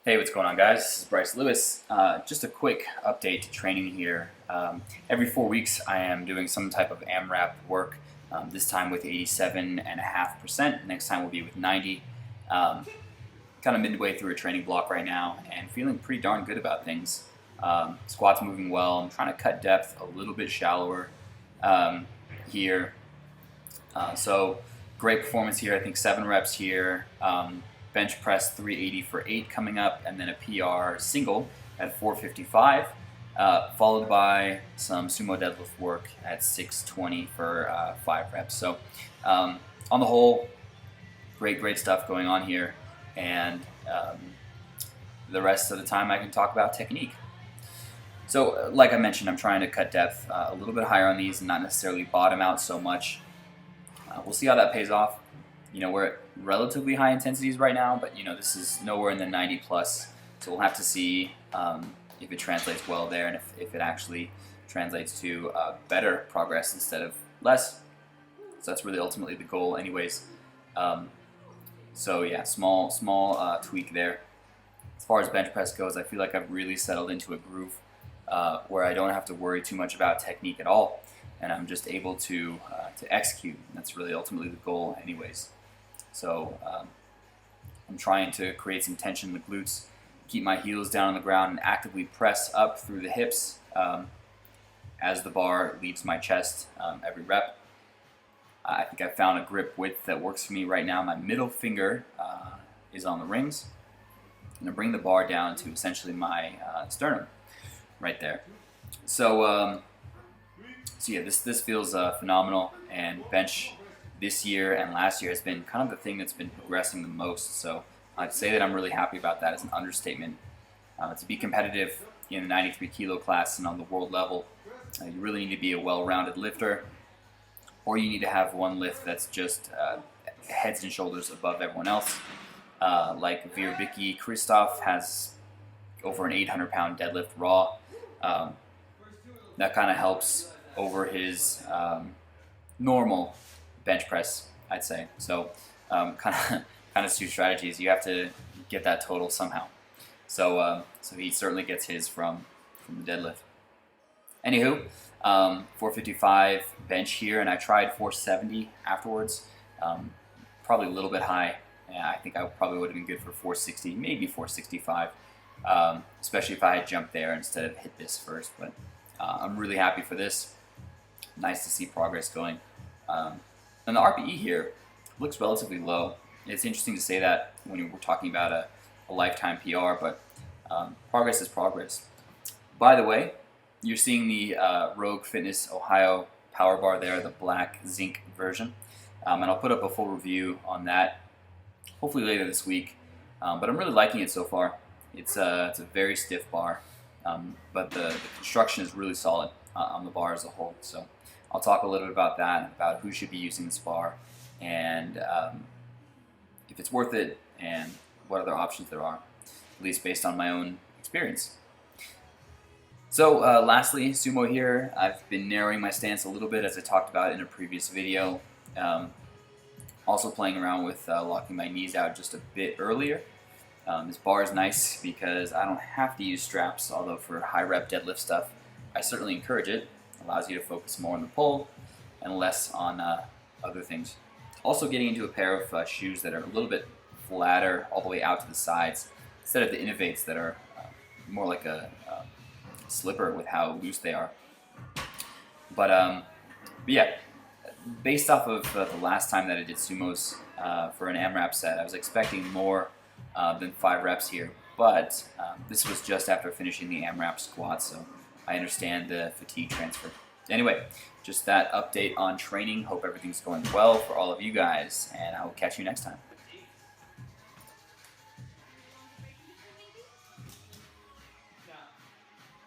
Hey, what's going on, guys? This is Bryce Lewis. Just a quick update to training here. Every 4 weeks, I am doing some type of AMRAP work. This time with 87.5%. Next time will be with 90. Kind of midway through a training block right now, and feeling pretty darn good about things. Squats moving well. I'm trying to cut depth a little bit shallower here. So great performance here. I think 7 reps here. Bench press 380 for 8 coming up, and then a PR single at 455, followed by some sumo deadlift work at 620 for 5 reps. So on the whole, great stuff going on here, and the rest of the time I can talk about technique. So like I mentioned, I'm trying to cut depth a little bit higher on these and not necessarily bottom out so much. We'll see how that pays off. We're at relatively high intensities right now, but this is nowhere in the 90 plus, so we'll have to see if it translates well there, and if it actually translates to better progress instead of less. So that's really ultimately the goal anyways. So yeah, small tweak there. As far as bench press goes, I feel like I've really settled into a groove where I don't have to worry too much about technique at all, and I'm just able to execute. And that's really ultimately the goal anyways. So I'm trying to create some tension in the glutes, keep my heels down on the ground, and actively press up through the hips as the bar leaves my chest every rep. I think I've found a grip width that works for me right now. My middle finger is on the rings. I'm going to bring the bar down to essentially my sternum right there. So yeah, this feels phenomenal, and bench this year and last year has been kind of the thing that's been progressing the most. So I'd say that I'm really happy about that as an understatement. To be competitive in the 93 kilo class and on the world level, you really need to be a well-rounded lifter, or you need to have one lift that's just heads and shoulders above everyone else. Like Virbicki Christoph has over an 800-pound deadlift raw. That kind of helps over his normal bench press, I'd say. So kind of two strategies. You have to get that total somehow. So he certainly gets his from the deadlift. Anywho, 455 bench here, and I tried 470 afterwards. Probably a little bit high. Yeah, I think I probably would have been good for 460, maybe 465, especially if I had jumped there instead of hit this first. But I'm really happy for this. Nice to see progress going. And the RPE here looks relatively low. It's interesting to say that when we're talking about a lifetime PR, but progress is progress. By the way, you're seeing the Rogue Fitness Ohio Power Bar there, the black zinc version. And I'll put up a full review on that hopefully later this week. But I'm really liking it so far. It's a very stiff bar, but the construction is really solid on the bar as a whole. So I'll talk a little bit about that, about who should be using this bar, and if it's worth it, and what other options there are, at least based on my own experience. So lastly, sumo here. I've been narrowing my stance a little bit, as I talked about in a previous video. Also playing around with locking my knees out just a bit earlier. This bar is nice because I don't have to use straps, although for high rep deadlift stuff, I certainly encourage it. Allows you to focus more on the pull and less on other things. Also getting into a pair of shoes that are a little bit flatter all the way out to the sides, instead of the Innovates that are more like a slipper with how loose they are. But yeah, based off of the last time that I did sumos for an AMRAP set, I was expecting more than 5 reps here, but this was just after finishing the AMRAP squat, so I understand the fatigue transfer. Anyway, just that update on training. Hope everything's going well for all of you guys, and I will catch you next time.